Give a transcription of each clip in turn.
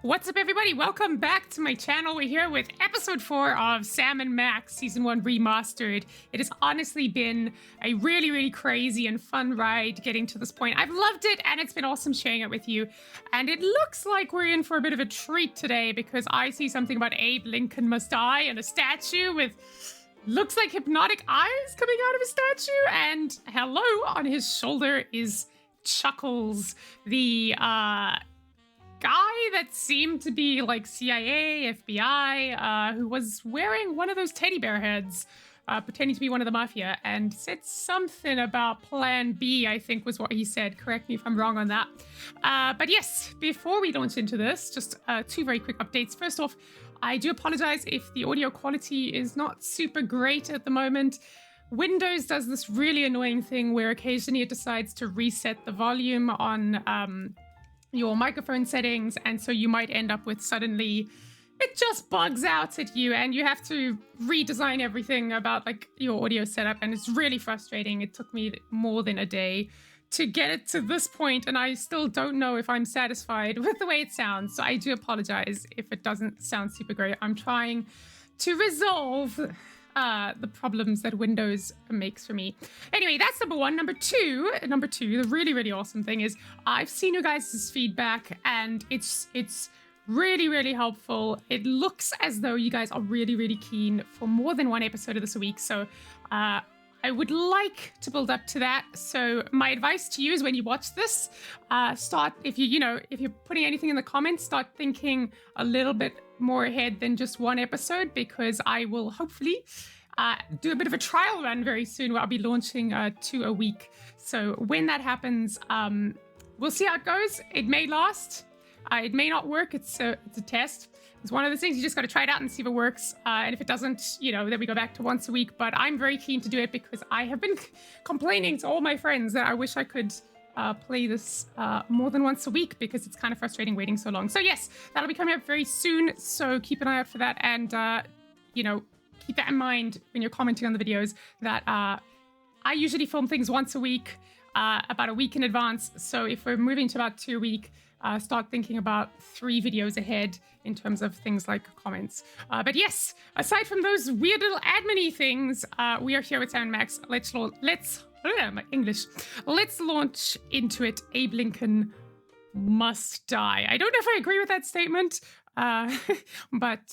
What's up, everybody? Welcome back to my channel. We're here with episode 4 of Sam & Max Season 1 Remastered. It has honestly been a really crazy and fun ride getting to this point. I've loved it, and it's been awesome sharing it with you. And it looks like we're in for a bit of a treat today, because I see something about Abe Lincoln Must Die and a statue with looks like hypnotic eyes coming out of a statue. And hello, on his shoulder is Chuckles, the guy that seemed to be like CIA, FBI, who was wearing one of those teddy bear heads, pretending to be one of the mafia, and said something about Plan B, I think was what he said. Correct me if I'm wrong on that. But yes, before we launch into this, just 2 very quick updates. First off, I do apologize if the audio quality is not super great at the moment. Windows does this really annoying thing where occasionally it decides to reset the volume on your microphone settings, and so you might end up with suddenly it just bugs out at you and you have to redesign everything about like your audio setup, and it's really frustrating. It took me more than a day to get it to this point, and I still don't know if I'm satisfied with the way it sounds, so I do apologize if it doesn't sound super great. I'm trying to resolve the problems that Windows makes for me. Anyway, that's number 1. Number two, the really awesome thing is I've seen you guys' feedback, and it's really helpful. It looks as though you guys are really keen for more than one episode of this a week, so I would like to build up to that. So my advice to you is, when you watch this, start, if you're putting anything in the comments, start thinking a little bit more ahead than just one episode, because I will hopefully do a bit of a trial run very soon where I'll be launching 2 a week. So when that happens, we'll see how it goes. It may last. It may not work. It's a test. It's one of those things, you just got to try it out and see if it works. And if it doesn't, then we go back to once a week. But I'm very keen to do it because I have been complaining to all my friends that I wish I could play this more than once a week, because it's kind of frustrating waiting so long. So yes, that'll be coming up very soon. So keep an eye out for that. And, keep that in mind when you're commenting on the videos, that I usually film things once a week, about a week in advance. So if we're moving to about 2 a week, start thinking about 3 videos ahead in terms of things like comments. But yes, aside from those weird little admin-y things, we are here with Sam & Max. Let's launch into it. Abe Lincoln must die. I don't know if I agree with that statement, but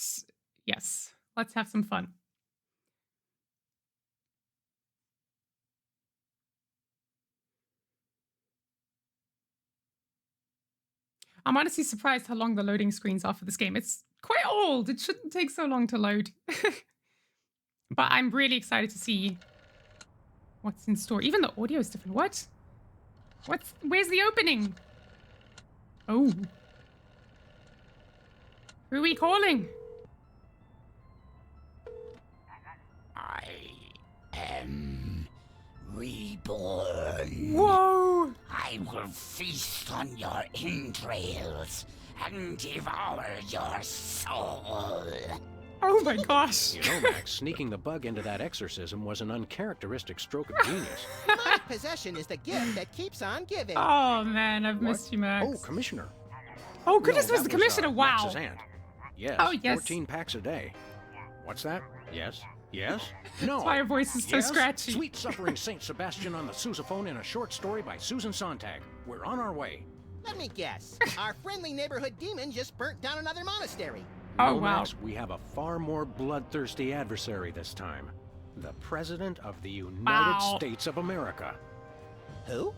yes, let's have some fun. I'm honestly surprised how long the loading screens are for this game. It's quite old. It shouldn't take so long to load. But I'm really excited to see what's in store. Even the audio is different. What? Where's the opening? Oh. Who are we calling? I am reborn. Whoa! I will feast on your entrails and devour your soul. Oh my gosh. You know, Max, sneaking the bug into that exorcism was an uncharacteristic stroke of genius. Demonic possession is the gift that keeps on giving. Oh man, I've missed you, Max. Oh, Commissioner. Oh goodness, No, was the Commissioner. Wow. Max's aunt. Yes. Oh, yes. 14 packs a day. What's that? Yes. Yes. No. That's why her voice is so Yes? scratchy. Sweet Suffering Saint Sebastian on the sousaphone in a short story by Susan Sontag. We're on our way. Let me guess. Our friendly neighborhood demon just burnt down another monastery. Oh, No, wow. Max, we have a far more bloodthirsty adversary this time. The President of the United Wow. States of America. Who?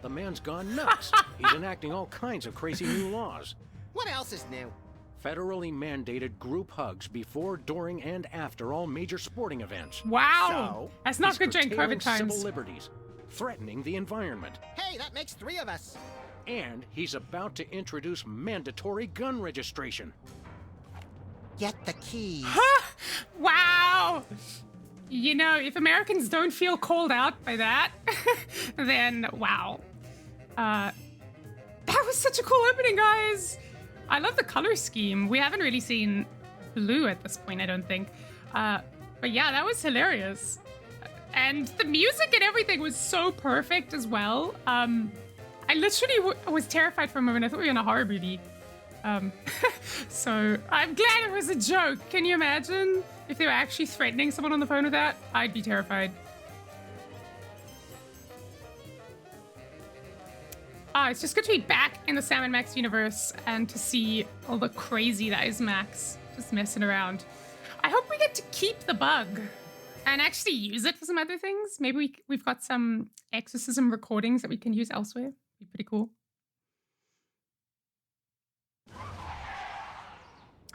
The man's gone nuts. He's enacting all kinds of crazy new laws. What else is new? Federally mandated group hugs before, during, and after all major sporting events. Wow. So, That's not He's good during curtailing COVID times. civil liberties, threatening the environment, Hey, that makes 3 of us. and he's about to introduce mandatory gun registration. Get the keys. Wow. If Americans don't feel called out by that, then wow. That was such a cool opening, guys. I love the color scheme. We haven't really seen blue at this point, I don't think. But yeah, that was hilarious. And the music and everything was so perfect as well. I literally was terrified for a moment. I thought we were in a horror movie. So I'm glad it was a joke. Can you imagine if they were actually threatening someone on the phone with that? I'd be terrified. It's just good to be back in the Sam and Max universe and to see all the crazy that is Max just messing around. I hope we get to keep the bug and actually use it for some other things. Maybe we've got some exorcism recordings that we can use elsewhere. Be pretty cool.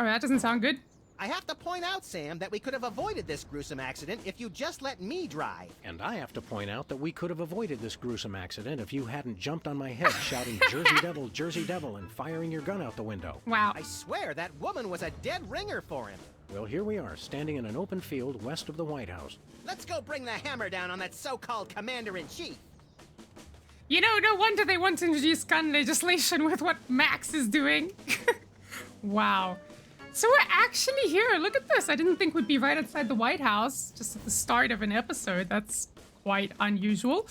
Oh, that doesn't sound good. I have to point out, Sam, that we could have avoided this gruesome accident if you just let me drive. And I have to point out that we could have avoided this gruesome accident if you hadn't jumped on my head shouting Jersey Devil, and firing your gun out the window. Wow. I swear that woman was a dead ringer for him. Well, here we are, standing in an open field west of the White House. Let's go bring the hammer down on that so-called commander-in-chief. You know, no wonder they want to introduce gun legislation with what Max is doing. Wow. So we're actually here. Look at this. I didn't think we'd be right outside the White House just at the start of an episode. That's quite unusual.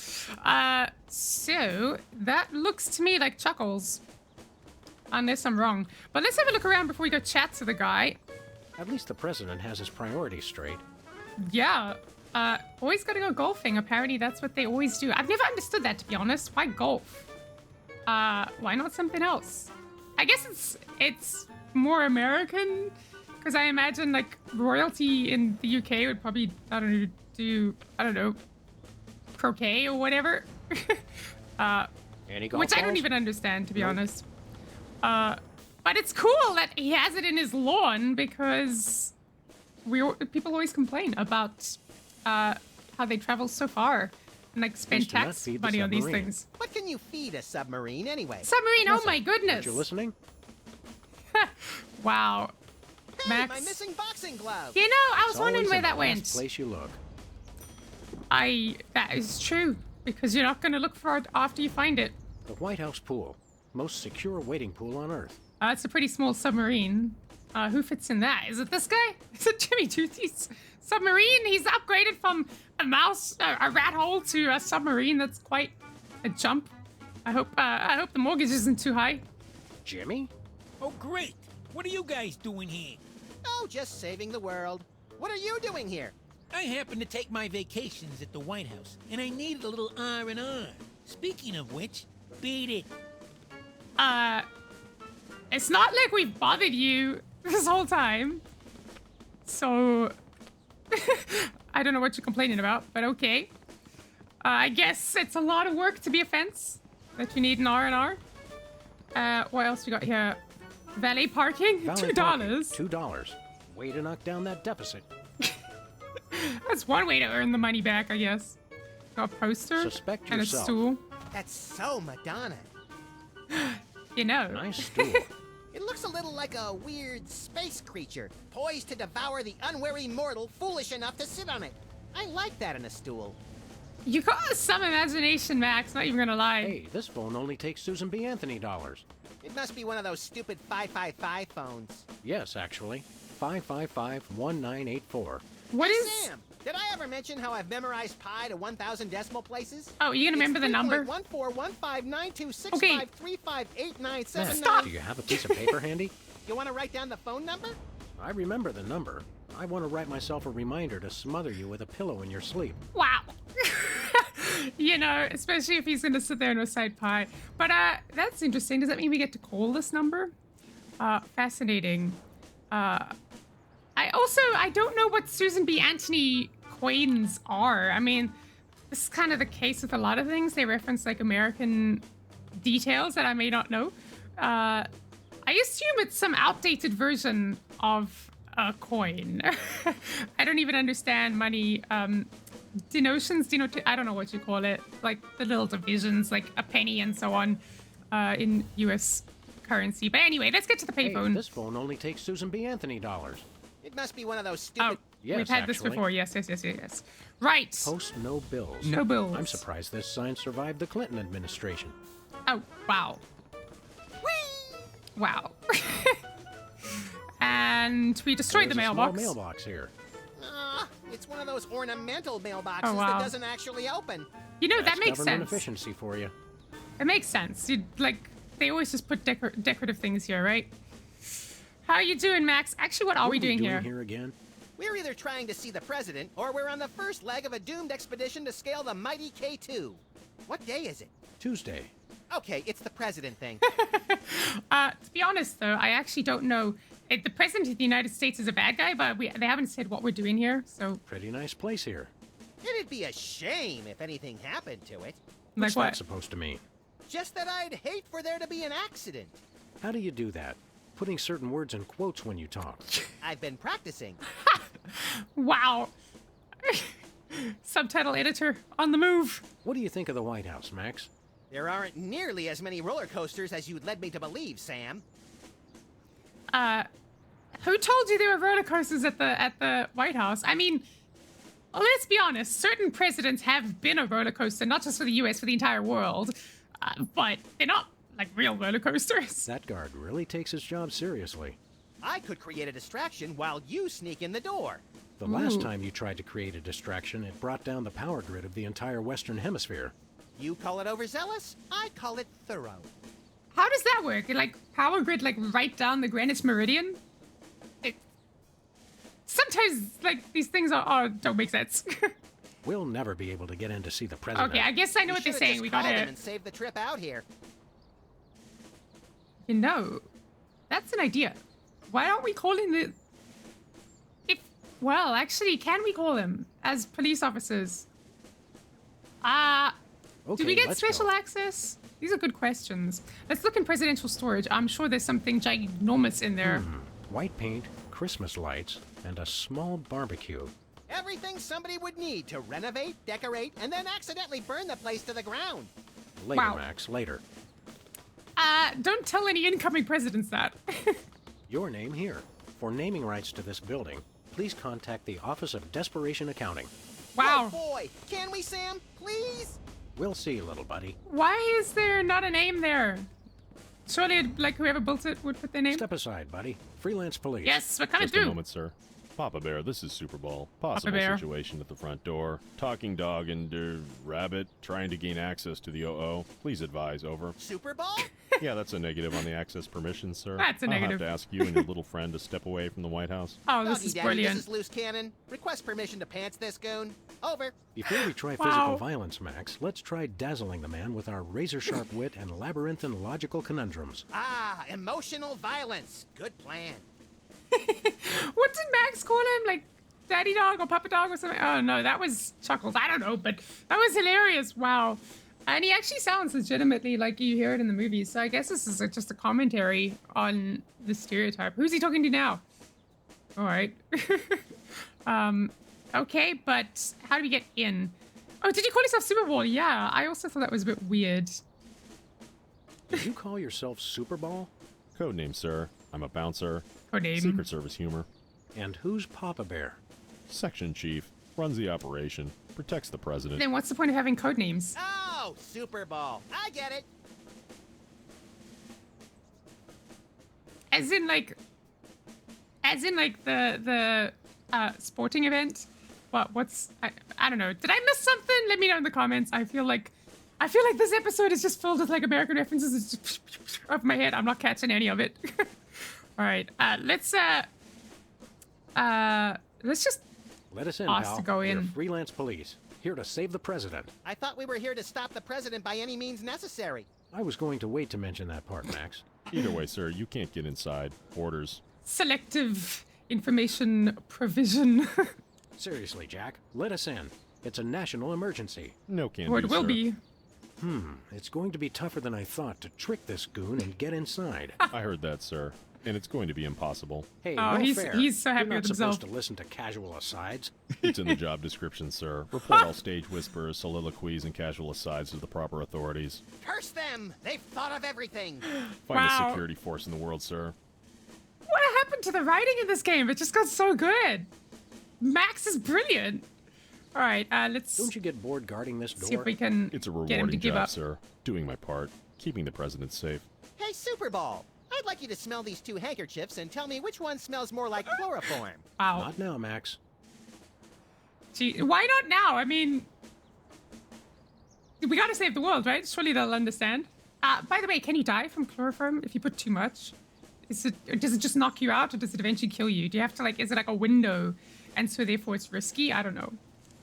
So that looks to me like Chuckles. Unless I'm wrong. But let's have a look around before we go chat to the guy. At least the president has his priorities straight. Yeah. Always gotta go golfing. Apparently that's what they always do. I've never understood that, to be honest. Why golf? Why not something else? I guess it's more American, because I imagine like royalty in the UK would probably do croquet or whatever. Any golf Which I don't balls? even understand, to be honest. But it's cool that he has it in his lawn, because people always complain about how they travel so far and like spend Please do not tax feed the money on these submarine. things. What can you feed a submarine anyway? Submarine, oh my goodness. Aren't you listening? Wow. Hey, Max. my missing boxing glove. You know, I was It's wondering always where in the that last went. place you look. That is true, because you're not going to look for it after you find it. The White House pool. Most secure wading pool on Earth. It's a pretty small submarine. Who fits in that? Is it this guy? Is it Jimmy Toothy's submarine? He's upgraded from a rat hole to a submarine. That's quite a jump. I hope the mortgage isn't too high. Jimmy? Oh, great. What are you guys doing here? Oh, just saving the world. What are you doing here? I happen to take my vacations at the White House, and I needed a little R&R. Speaking of which, beat it. It's not like we've bothered you this whole time. So, I don't know what you're complaining about, but okay. I guess it's a lot of work to be a fence that you need an R&R. What else we got here? Valet parking? Valet $2. parking, $2. Way to knock down that deficit. That's one way to earn the money back, I guess. Got a poster Suspect and yourself. a stool. That's so Madonna. You know. Nice stool. It looks a little like a weird space creature, poised to devour the unwary mortal foolish enough to sit on it. I like that in a stool. You got some imagination, Max. Not even gonna lie. Hey, this phone only takes Susan B. Anthony dollars. It must be one of those stupid 555 phones. Yes, actually. 555-1984. What Hey, is? Sam, did I ever mention how I've memorized pi to 1,000 decimal places? Oh, you gonna remember the number? 1415926535897. Stop. Do you have a piece of paper handy? You want to write down the phone number? I remember the number. I want to write myself a reminder to smother you with a pillow in your sleep. Wow. You know, especially if he's gonna sit there and recite pi. But that's interesting. Does that mean we get to call this number? Fascinating. I don't know what Susan B. Anthony coins are. I mean, this is kind of the case with a lot of things. They reference like American details that I may not know. I assume it's some outdated version of a coin. I don't even understand money. Denotions, I don't know what you call it. Like the little divisions, like a penny and so on, in U.S. currency. But anyway, let's get to the Hey, payphone. this phone only takes Susan B. Anthony dollars. It must be one of those stupid... Oh, Yes, we've had this actually. before. Yes. Right. Post no bills. No bills. I'm surprised this sign survived the Clinton administration. Oh, wow. Whee! Wow. And we destroyed the There's a mailbox. small mailbox here. It's one of those ornamental mailboxes Oh, wow. that doesn't actually open. You know, that That's makes government sense. efficiency for you. It makes sense. They always just put decorative things here, right? How are you doing, Max? Actually, what are we doing here? again? We're either trying to see the president, or we're on the first leg of a doomed expedition to scale the mighty K2. What day is it? Tuesday. Okay, it's the president thing. To be honest, though, I actually don't know. The president of the United States is a bad guy, but they haven't said what we're doing here, so... Pretty nice place here. It'd be a shame if anything happened to it. Like What's what? that supposed to mean? Just that I'd hate for there to be an accident. How do you do that? Putting certain words in quotes when you talk. I've been practicing. Wow. Subtitle editor on the move. What do you think of the White House, Max? There aren't nearly as many roller coasters as you'd led me to believe, Sam. Who told you there were roller coasters at the White House? I mean, let's be honest. Certain presidents have been a roller coaster, not just for the U.S., for the entire world. But they're not like real roller coasters. That guard really takes his job seriously. I could create a distraction while you sneak in the door. The last time you tried to create a distraction, it brought down the power grid of the entire Western Hemisphere. You call it overzealous, I call it thorough. How does that work? Like power grid, like right down the Greenwich Meridian? Sometimes, like, these things don't make sense. We'll never be able to get in to see the president. Okay, I guess I know what they're saying. We gotta... and save the trip out here. You know, that's an idea. Why don't we call in the... Well, actually, can we call them as police officers? Do we get special access? These are good questions. Let's look in presidential storage. I'm sure there's something ginormous in there. White paint, Christmas lights, and a small barbecue. Everything somebody would need to renovate, decorate, and then accidentally burn the place to the ground. Later, Wow. Max, later. Don't tell any incoming presidents that. Your name here. For naming rights to this building, please contact the Office of Desperation Accounting. Wow. Oh boy, can we, Sam? Please? We'll see, little buddy. Why is there not a name there? Surely, like, whoever built it would put their name. Step aside, buddy. Freelance police. Yes, we're coming Just a through. moment, sir. Papa Bear, this is Super Bowl. Possible Bear. situation at the front door. Talking dog and rabbit trying to gain access to the OO. Please advise, over. Super Bowl? Yeah, that's a negative on the access permissions, sir. That's a negative. I'll have to ask you and your little friend to step away from the White House. Oh, this Doggy is Daddy, brilliant. this is Loose Cannon. Request permission to pants this goon. Over. Before we try Wow. physical violence, Max, let's try dazzling the man with our razor-sharp wit and labyrinthine logical conundrums. Ah, emotional violence. Good plan. What did Max call him? Like, Daddy Dog or Papa Dog or something? Oh, no, that was Chuckles. I don't know, but that was hilarious. Wow. And he actually sounds legitimately like you hear it in the movies. So I guess this is just a commentary on the stereotype. Who's he talking to now? All right. Okay, but how do we get in? Oh, did you call yourself Super Bowl? Yeah, I also thought that was a bit weird. Did you call yourself Super Ball? Codename, sir. I'm a bouncer. Codename. Secret Service humor. And who's Papa Bear? Section chief. Runs the operation. Protects the president. Then what's the point of having code names? Oh, Super Bowl. I get it. As in like the sporting event? What's I don't know. Did I miss something? Let me know in the comments. I feel like this episode is just filled with like American references. It's just off my head. I'm not catching any of it. All right. Let's just Let us in, Asked pal. to go We're in. freelance police, here to save the president. I thought we were here to stop the president by any means necessary. I was going to wait to mention that part, Max. Either way, sir, you can't get inside. Orders. selective information provision. Seriously, Jack, let us in. It's a national emergency. No can Or do, it will sir. be. It's going to be tougher than I thought to trick this goon and get inside. I heard that, sir. And it's going to be impossible. Hey, Oh, no he's- fair. he's so happy You're not with himself. supposed to listen to casual asides. It's in the job description, sir. Report all stage whispers, soliloquies, and casual asides to the proper authorities. Curse them! They've thought of everything. Find Wow. a security force in the world, sir. What happened to the writing in this game? It just got so good. Max is brilliant. All right, let's Don't you get bored guarding this door? see if we can It's a get him rewarding to give job, up. sir. Doing my part. Keeping the president safe. Hey, Super Bowl. I'd like you to smell these two handkerchiefs and tell me which one smells more like chloroform. Wow. Not now, Max. Gee, why not now? I mean, we gotta save the world, right? Surely they'll understand. By the way, can you die from chloroform if you put too much? Does it just knock you out, or does it eventually kill you? Do you have to is it like a window, and so therefore it's risky? I don't know.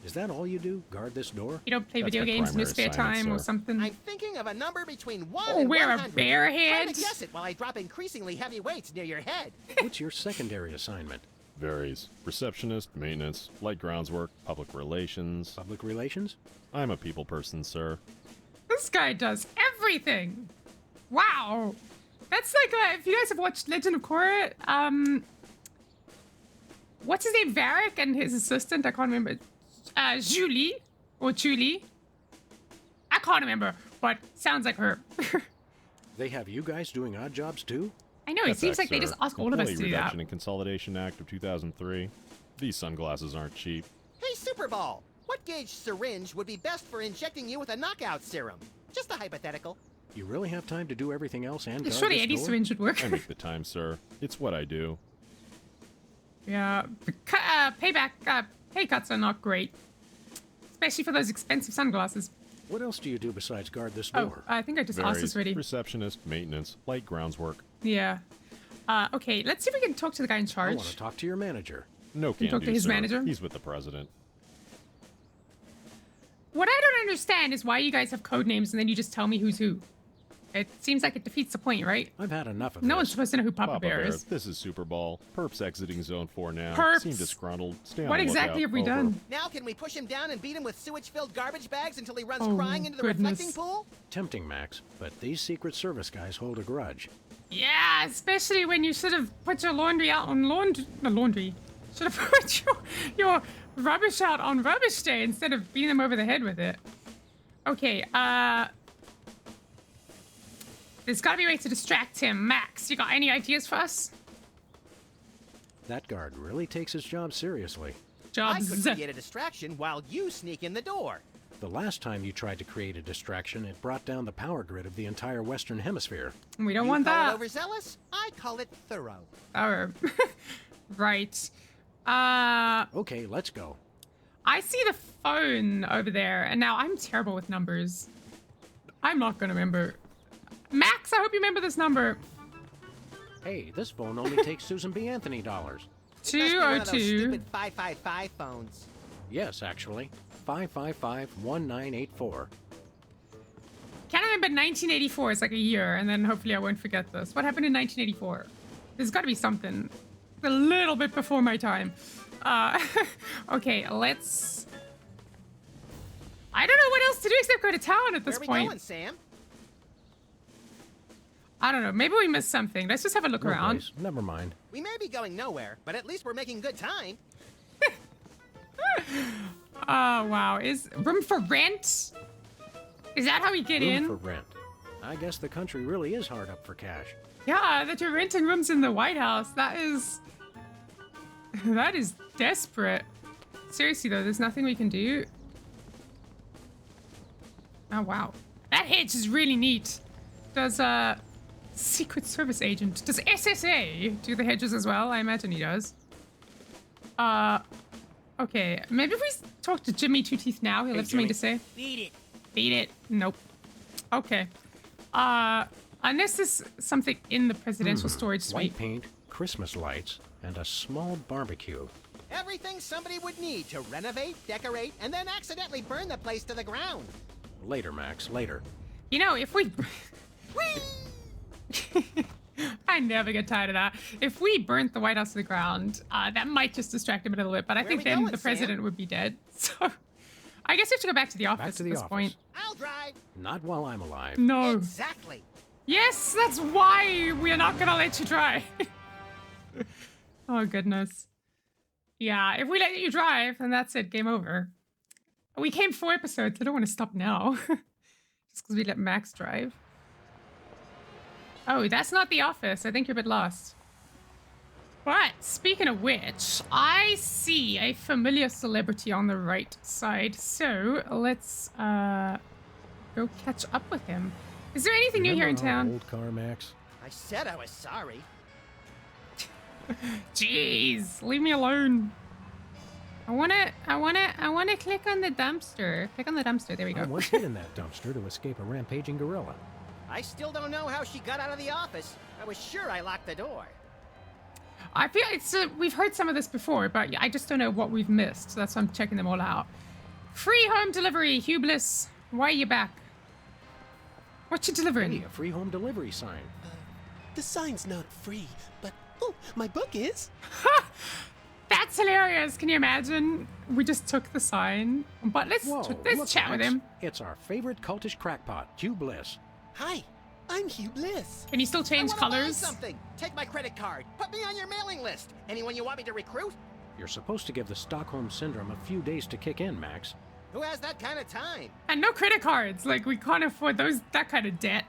Is that all you do? Guard this door? You don't play That's video my games in your primary spare time assignment, or sir. something? I'm thinking of a number between 1 Oh, and we're a 100. bear Try head. to guess it while I drop increasingly heavy weights near your head. What's your secondary assignment? Varies. Receptionist, maintenance, light groundswork, public relations. Public relations? I'm a people person, sir. This guy does everything. Wow. That's like if you guys have watched Legend of Korra, what's his name? Varric and his assistant, I can't remember. Julie or Julie. I can't remember, but sounds like her. They have you guys doing odd jobs too? I know, it That's seems X, like they sir. just ask all of us to Employee do that. Reduction and Consolidation Act of 2003. These sunglasses aren't cheap. Hey, Super Ball, what gauge syringe would be best for injecting you with a knockout serum? Just a hypothetical. You really have time to do everything else and guard Surely this any door? syringe would work. I make the time, sir. It's what I do. Yeah, pay cuts are not great. Especially for those expensive sunglasses. What else do you do besides guard this Oh, door? I think I just asked this already. Receptionist, maintenance, light groundswork. Yeah. Okay, let's see if we can talk to the guy in I charge. want to talk to your manager. No Can you can talk do, to his sir. manager? He's with the president. What I don't understand is why you guys have code names and then you just tell me who's who. It seems like it defeats the point, right? I've had enough of No this. one's supposed to know who Papa, Bear is. This is Super Bowl. Perps exiting Zone 4 now. Perps. Seem disgruntled. Stay on What the exactly have lookout. we Over. done? Now can we push him down and beat him with sewage-filled garbage bags until he runs Oh, crying into the goodness. reflecting pool? Tempting, Max, but these Secret Service guys hold a grudge. Yeah, especially when you should have put your laundry out on laundry. Should have put your rubbish out on rubbish day instead of beating them over the head with it. Okay, there's gotta be a way to distract him. Max, you got any ideas for us? That guard really takes his job seriously. I Jobs. could create a distraction while you sneak in the door. The last time you tried to create a distraction, it brought down the power grid of the entire Western Hemisphere. We don't You want call that. it overzealous? I call it thorough. Oh, right. Okay, let's go. I see the phone over there, and now I'm terrible with numbers. I'm not gonna remember. Max, I hope you remember this number. Hey, this phone only takes Susan B. Anthony dollars. Must be one of those 202. stupid 555 phones. Yes, actually. 555-1984. Can't remember 1984 is like a year, and then hopefully I won't forget this. What happened in 1984? There's got to be something a little bit before my time. Okay, let's. I don't know what else to do except go to town at this Where are we point. going, Sam? I don't know. Maybe we missed something. Let's just have a look No around. place. Never mind. We may be going nowhere, but at least we're making good time. Oh wow! Is room for rent? Is that how we get Room in? for rent. I guess the country really is hard up for cash. Yeah, that you're renting rooms in the White House. That is desperate. Seriously though, there's nothing we can do. Oh wow, that hedge is really neat. Does Secret Service agent, does SSA do the hedges as well? I imagine he does. Okay, maybe if we talk to Jimmy Two Teeth now, he'll have something to say. Beat it. Beat it. Nope. Okay. Unless there's something in the presidential storage suite. White paint, Christmas lights, and a small barbecue. Everything somebody would need to renovate, decorate, and then accidentally burn the place to the ground. Later, Max, later. You know, if we... I never get tired of that. If we burnt the White House to the ground, that might just distract him a little bit, but I Where think we then going, the president Sam? would be dead. So, I guess we have to go back to the office Back to at the this office. point. I'll drive. Not while I'm alive. No. Exactly. Yes, that's why we are not gonna let you drive. Oh, goodness. Yeah, if we let you drive, then that's it. Game over. We came 4 episodes. I don't want to stop now. Just because we let Max drive. Oh, that's not the office. I think you're a bit lost. But, speaking of which, I see a familiar celebrity on the right side. So, let's go catch up with him. Is there anything new here in Remember our town? old car, Max? I said I was sorry. Jeez, leave me alone. I wanna click on the dumpster. Click on the dumpster. There we I go. once hid in that dumpster to escape a rampaging gorilla. I still don't know how she got out of the office. I was sure I locked the door. I feel it's we've heard some of this before, but I just don't know what we've missed. So that's why I'm checking them all out. Free home delivery, Hugh Bliss. Why are you back? What you delivering? Hey, a free home delivery sign. The sign's not free, but oh, my book is. That's hilarious. Can you imagine? We just took the sign, but let's Whoa, look, chat with Max. him. It's our favorite cultish crackpot, Hugh Bliss. Hi, I'm Hugh Bliss. Can you still change I wanna buy colors? something. Take my credit card. Put me on your mailing list. Anyone you want me to recruit? You're supposed to give the Stockholm Syndrome a few days to kick in, Max. Who has that kind of time? And no credit cards. Like we can't afford that kind of debt.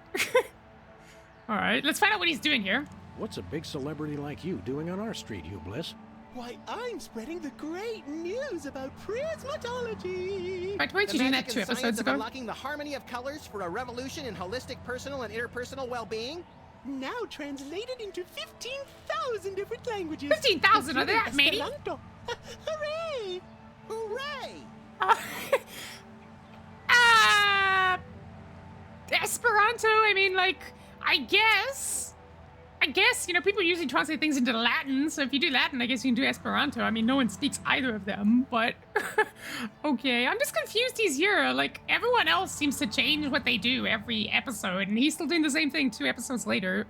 All right, let's find out what he's doing here. What's a big celebrity like you doing on our street, Hugh Bliss? Why, I'm spreading the great news about prismatology. Right, weren't The you doing that magic 2 and episodes science of ago? unlocking the harmony of colors for a revolution in holistic personal and interpersonal well-being? Now translated into 15,000 different languages. 15,000, are there that many? Esperanto. Hooray! Hooray! Esperanto, I mean, like, I guess, you know, people usually translate things into Latin, so if you do Latin, I guess you can do Esperanto. I mean, no one speaks either of them, but okay. I'm just confused he's here. Like, everyone else seems to change what they do every episode, and he's still doing the same thing 2 episodes later.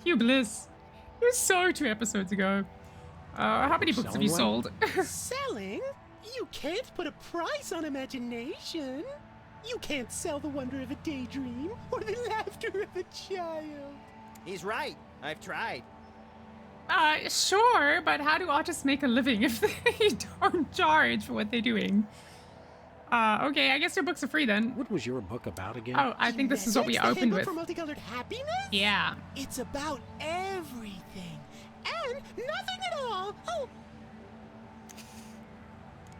Hugh Bliss. It was so 2 episodes ago. How many books have you Selling sold? Selling? You can't put a price on imagination. You can't sell the wonder of a daydream or the laughter of a child. He's right. I've tried. Sure, but how do artists make a living if they don't charge for what they're doing? Okay, I guess your books are free then. What was your book about again? Oh, I think this is what we That's the opened handbook with. for multicolored happiness? Yeah. It's about everything and nothing at all. Oh,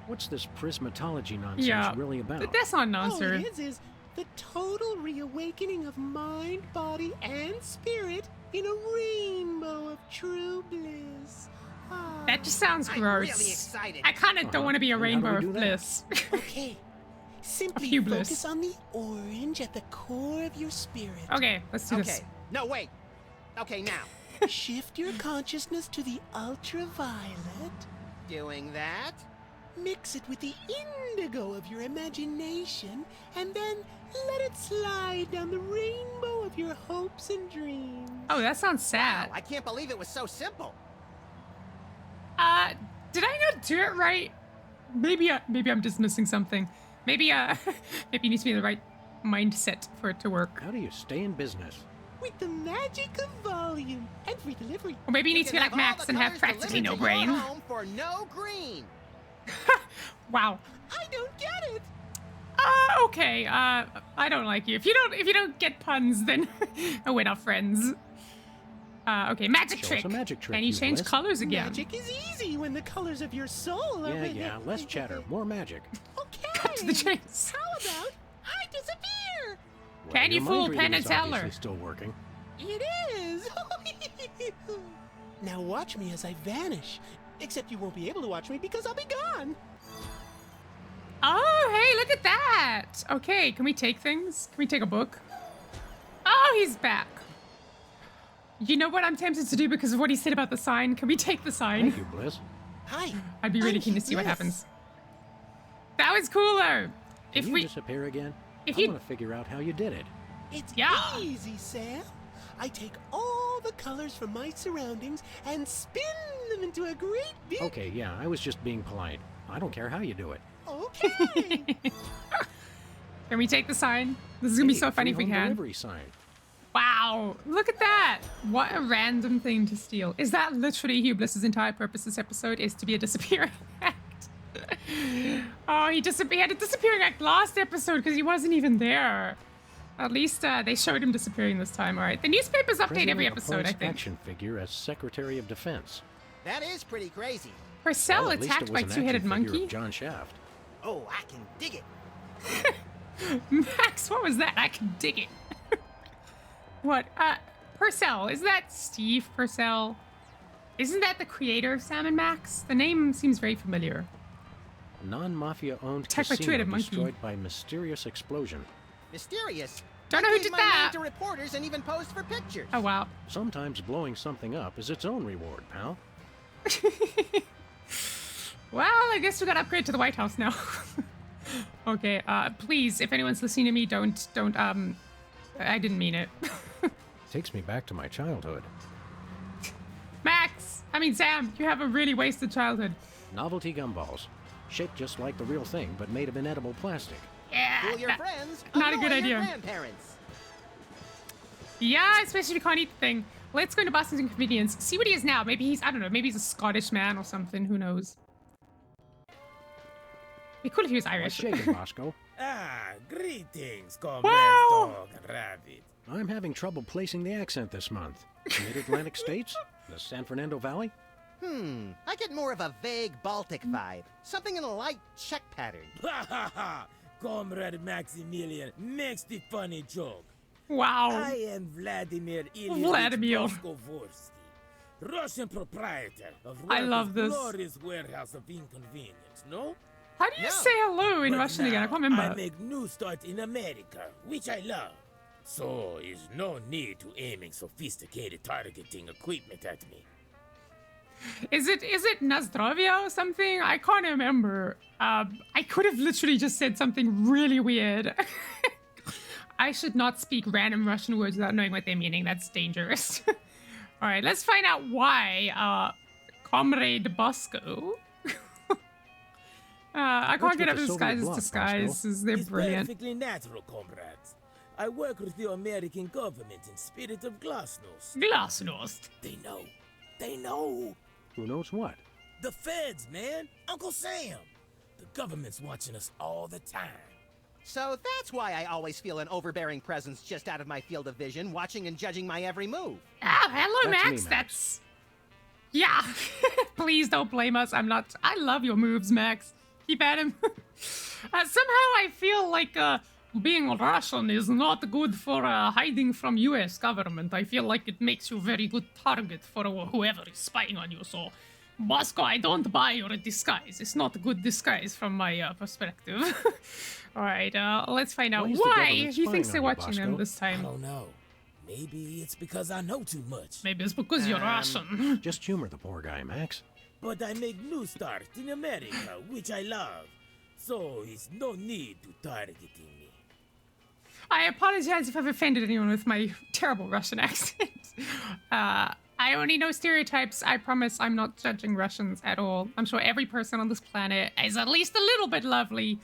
What's this prismatology nonsense Yeah. really about? That's not an all answer. it is the total reawakening of mind, body, and spirit in a rainbow of true bliss. Ah. That just sounds I'm gross. really excited. I kind of don't want to be a And how do rainbow we of do that? bliss. Okay. Simply few bliss. focus on the orange at the core of your spirit. Okay, let's do this. Okay. No, wait. Okay, now. Shift your consciousness to the ultraviolet. Doing that. Mix it with the indigo of your imagination, and then let it slide down the rainbow of your hopes and dreams. Oh, that sounds sad. Wow, I can't believe it was so simple. Did I not do it right? Maybe I'm just missing something. Maybe maybe you need to be in the right mindset for it to work. How do you stay in business? With the magic of volume and free delivery. Or maybe you need to be can like have all Max the and have colors practically no delivered to your brain. home for no green. Wow. I don't get it. Okay. I don't like you. If you don't get puns, then we're not friends. Okay, magic Show us trick. a magic trick, Can you you change Bliss. colors again? Magic is easy when the colors of your soul are. Yeah, less chatter, more magic. Okay. Cut to the chase. How about I disappear? Can you your fool mind reading Penn and is obviously Teller? still working. It is. Now watch me as I vanish. Except you won't be able to watch me because I'll be gone. Oh, hey, look at that. Okay, can we take things? Can we take a book? Oh, he's back. You know what I'm tempted to do because of what he said about the sign? Can we take the sign? Thank you, Bliss. Hi. I'd be really I'm keen to see what Bliss. happens. That was cooler. Can If you we disappear again? if I you- want to figure out how you did it. It's Yeah. easy, Sam. I take all the colors from my surroundings and spin them into a great big. Okay, yeah, I was just being polite. I don't care how you do it. Okay. Can we take the sign? This is gonna be Hey, so funny if free we home can. delivery sign. Wow, look at that. What a random thing to steal. Is that literally Hugh Bliss's entire purpose this episode is to be a disappearing act? Oh, he had a disappearing act last episode because he wasn't even there. At least they showed him disappearing this time. All right, the newspapers update every Presently episode, I appoints think. action figure as Secretary of Defense. That is pretty crazy. Purcell Well, at least attacked it by was an two-headed action figure monkey. of John Shaft. Oh, I can dig it. Max, what was that? I can dig it. What? Purcell. Is that Steve Purcell? Isn't that the creator of Sam and Max? The name seems very familiar. Non-mafia-owned Attacked by casino two-headed monkey. destroyed by mysterious explosion. Mysterious. Don't know who Gave did my that. name to reporters and even posed for pictures. Oh, wow. Sometimes blowing something up is its own reward, pal. Well, I guess we got to upgrade to the White House now. Okay, please, if anyone's listening to me, don't, I didn't mean it. Takes me back to my childhood. Sam, you have a really wasted childhood. Novelty gumballs. Shaped just like the real thing, but made of inedible plastic. Yeah, Fool your friends. not a annoy good your idea. grandparents. Yeah, especially if you can't eat the thing. Let's go into Boston's Inconvenience. See what he is now. Maybe he's, I don't know, maybe he's a Scottish man or something. Who knows? Be cool if he was What's Irish. shaking, Bosco? Ah, greetings, comrades, Wow. dog and rabbit. I'm having trouble placing the accent this month. Mid-Atlantic states? The San Fernando Valley? I get more of a vague Baltic vibe. Something in a light Czech pattern. Ha ha ha! Comrade Maximilian makes the funny joke. Wow. I am Vladimir Ilyich Vladimir. Boskovorsky, Russian proprietor of I love Russia's this. glorious warehouse of inconvenience, no? How do you No. say hello in But Russian again? I now can't remember. I make new start in America, which I love. So is no need to aiming sophisticated targeting equipment at me. Is it Nazdrovia or something? I can't remember. I could have literally just said something really weird. I should not speak random Russian words without knowing what they're meaning. That's dangerous. All right, let's find out why Comrade Bosco. I What's can't get with up the this Soviet guy's bloc, disguises. They're It's brilliant. perfectly natural, comrades. I work with the American government in spirit of glasnost. Glasnost. They know. They know. Who knows what? The feds, man. Uncle Sam. The government's watching us all the time. So that's why I always feel an overbearing presence just out of my field of vision, watching and judging my every move. Oh, hello, That's me, Max. Max. That's. Yeah. Please don't blame us. I'm not. I love your moves, Max. Keep at him. Somehow I feel like being Russian is not good for hiding from U.S. government. I feel like it makes you a very good target for whoever is spying on you. So, Bosco, I don't buy your disguise. It's not a good disguise from my perspective. All right, let's find out Why is the why government he thinks spying they're on you, watching them Bosco? this I time. don't know. Maybe it's because I know too much. Maybe it's because you're Russian. Just humor the poor guy, Max. But I make new start in America, which I love. So it's no need to targeting me. I apologize if I've offended anyone with my terrible Russian accent. I only know stereotypes. I promise I'm not judging Russians at all. I'm sure every person on this planet is at least a little bit lovely.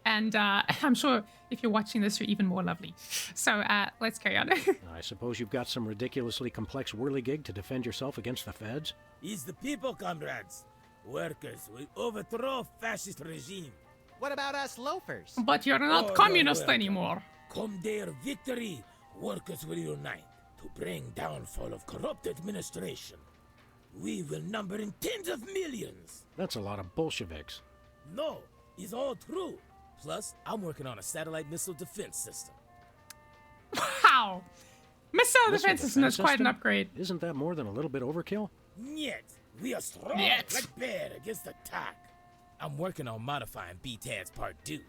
And I'm sure if you're watching this, you're even more lovely. So let's carry on. I suppose you've got some ridiculously complex whirligig to defend yourself against the feds? It's the people, comrades. Workers will overthrow fascist regime. What about us loafers? But you're not Oh, communist no, anymore. Come their victory, workers will unite to bring downfall of corrupt administration. We will number in tens of millions. That's a lot of Bolsheviks. No, it's all true. Plus, I'm working on a satellite missile defense system. Wow. Missile Missile defense system, that's quite an system? upgrade. Isn't that more than a little bit overkill? Yet, we are strong Yet. like bear against attack. I'm working on modifying BTAD's Part 2.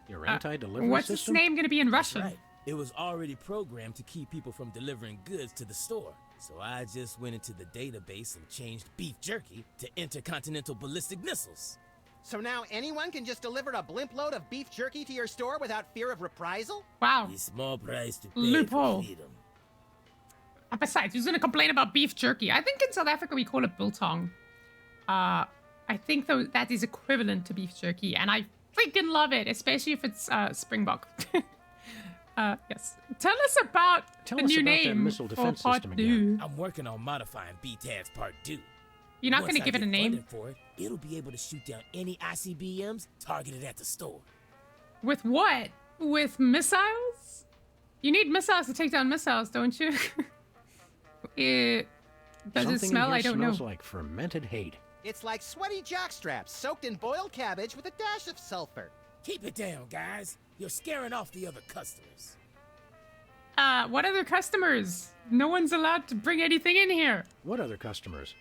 Your anti-delivery What's system? its name going to be in Russian? Right. It was already programmed to keep people from delivering goods to the store. So I just went into the database and changed beef jerky to intercontinental ballistic missiles. So now anyone can just deliver a blimp load of beef jerky to your store without fear of reprisal? Wow. A small price to pay Loophole. for freedom. Besides, who's going to complain about beef jerky? I think in South Africa we call it biltong. I think though that is equivalent to beef jerky, and I freaking love it, especially if it's Springbok. Yes. Tell us about Tell the us new about that name missile for defense part system 2. again. I'm working on modifying BTAD's Part 2. You're not Once going to I give it a get name? funding for it, it'll be able to shoot down any ICBMs targeted at the store. With what? With missiles? You need missiles to take down missiles, don't you? Does Something it smell? in here I don't know. smells like fermented hate. It's like sweaty jockstraps soaked in boiled cabbage with a dash of sulfur. Keep it down, guys. You're scaring off the other customers. What other customers? No one's allowed to bring anything in here. What other customers?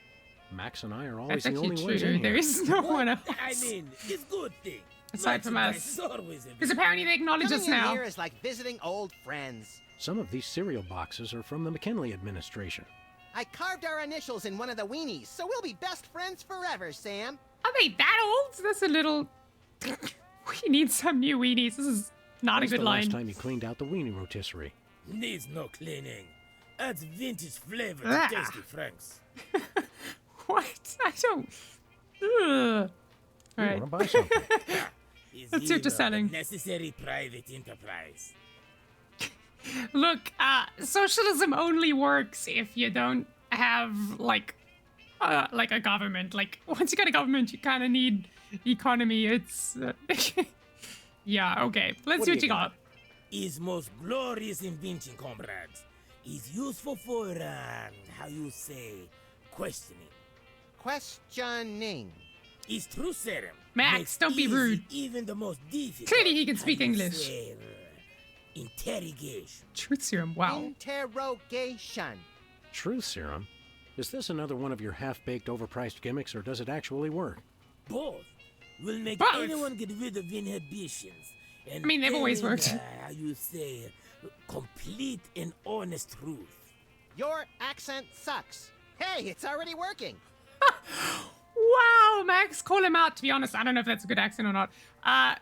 Max and I are always That's the actually only ones true. in There here. is no one else. I mean, it's good thing. Aside from Merchandise us. is always a Because apparently they acknowledge Coming us in now. here is like visiting old friends. Some of these cereal boxes are from the McKinley administration. I carved our initials in one of the weenies, so we'll be best friends forever, Sam. Are they that old? That's a little... We need some new weenies. This is not a When's good the line. last time you cleaned out the weenie rotisserie? Needs no cleaning. Adds vintage flavor Ah. to Tasty Franks. What? I don't... Ugh. All You right. want to buy something? Is Let's see what you're either selling. a necessary private enterprise. Look, socialism only works if you don't have, like a government. Like, once you got a government, you kind of need economy. It's... yeah, okay. Let's What see do what you you got. His most glorious invention, comrades, is useful for, how you say, questioning. Questioning. His true serum Max, makes don't be easy rude. Even the most difficult. Clearly he can how speak you English. say, interrogation. Truth serum, wow. Interrogation. Truth serum? Is this another one of your half-baked, overpriced gimmicks, or does it actually work? Both will make Both. anyone get rid of inhibitions. And I mean, they've always telling, worked. How you say, complete and honest truth. Your accent sucks. Hey, it's already working. Wow, Max, call him out. To be honest, I don't know if that's a good accent or not. I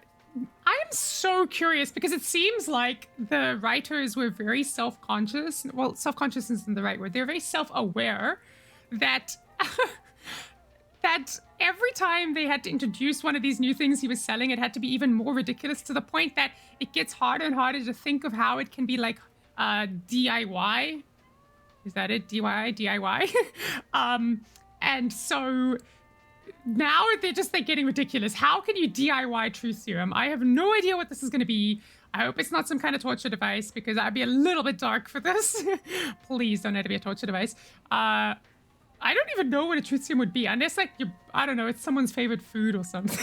am so curious because it seems like the writers were very self-conscious. Well, self-conscious isn't the right word. They're very self-aware that that every time they had to introduce one of these new things he was selling, it had to be even more ridiculous to the point that it gets harder and harder to think of how it can be like DIY. Is that it? DIY? And so now they're just like getting ridiculous. How can you DIY Truth Serum? I have no idea what this is going to be. I hope it's not some kind of torture device because I'd be a little bit dark for this. Please don't let it be a torture device. I don't even know what a Truth Serum would be unless like I don't know, it's someone's favorite food or something.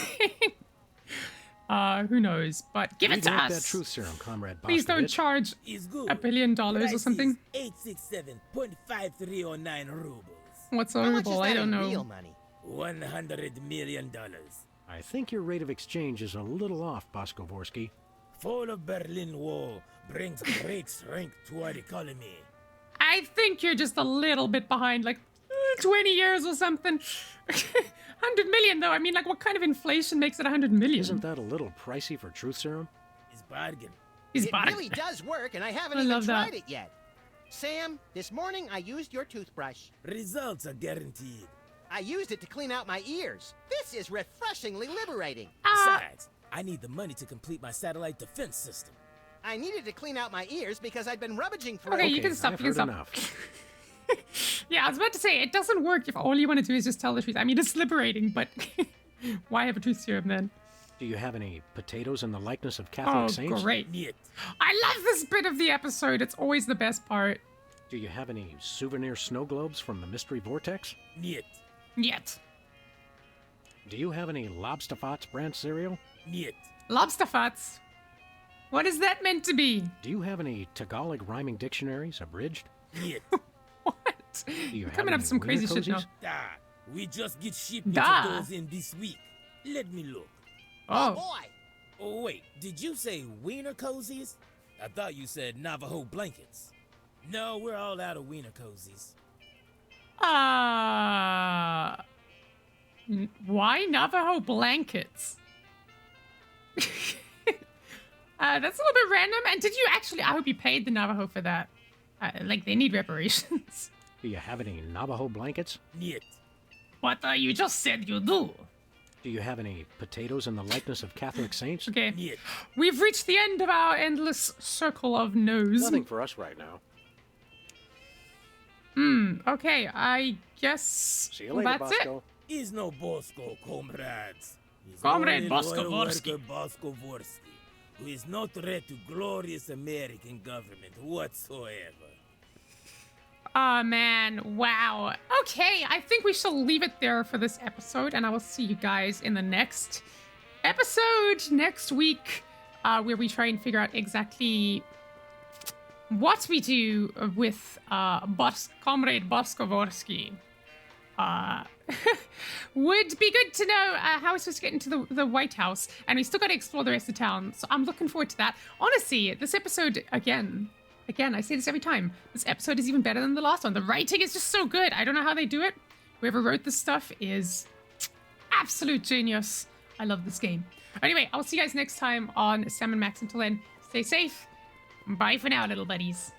Who knows? But give it We'd to like us. that truth serum, Comrade Please don't Bostovich. charge Is good. $1 billion or something. 867.5309 rubles. What's How much is horrible? that I don't in know. real money? $100 million. I think your rate of exchange is a little off, Boskovorsky. Fall of Berlin Wall brings great strength to our economy. I think you're just a little bit behind, like 20 years or something. 100 million, though. I mean, like, what kind of inflation makes it 100 million? Isn't that a little pricey for truth serum? Is bargain. He's It bought really does work, and I haven't I even love that. tried it yet. Sam, this morning I used your toothbrush. Results are guaranteed. I used it to clean out my ears. This is refreshingly liberating. Besides, I need the money to complete my satellite defense system. I needed to clean out my ears because I'd been rummaging for Okay, a... you can stop. I've You can heard stop. enough. Yeah, I was about to say, it doesn't work if all you want to do is just tell the truth. I mean, it's liberating, but why have a truth serum then? Do you have any potatoes in the likeness of Catholic Oh, saints? great. Niet. I love this bit of the episode. It's always the best part. Do you have any souvenir snow globes from the Mystery Vortex? Niet. Yet. Do you have any Lobsterfots brand cereal? Niet. Lobster farts. What is that meant to be? Do you have any Tagalog rhyming dictionaries abridged? Niet. What? Do you You're have coming up any with some crazy wiener shit now. cozies? Ah, we just get shipments Da. of those in this week. Let me look. Oh, Oh, boy! Oh, wait, did you say wiener cozies? I thought you said Navajo blankets. No, we're all out of wiener cozies. Why Navajo blankets? That's a little bit random. And did you actually? I hope you paid the Navajo for that. Like they need reparations. Do you have any Navajo blankets? Niet. But you just said you do. Do you have any potatoes in the likeness of Catholic saints? Okay, Niet. we've reached the end of our endless circle of no's. Nothing for us right now. Okay, I guess See you later, that's it. Bosco. Is no Bosco, comrades. He's Comrade only Bosco loyal Vorsky. worker Bosco Vorsky, who is no threat to glorious American government whatsoever. Oh man, wow. Okay, I think we shall leave it there for this episode, and I will see you guys in the next episode next week, where we try and figure out exactly what we do with Comrade Boskovorsky. Would be good to know how we're supposed to get into the White House, and we still got to explore the rest of town, so I'm looking forward to that. Honestly, this episode, again, I say this every time, this episode is even better than the last one. The writing is just so good. I don't know how they do it. Whoever wrote this stuff is absolute genius. I love this game. Anyway, I'll see you guys next time on Sam and Max. Until then, stay safe. Bye for now, little buddies.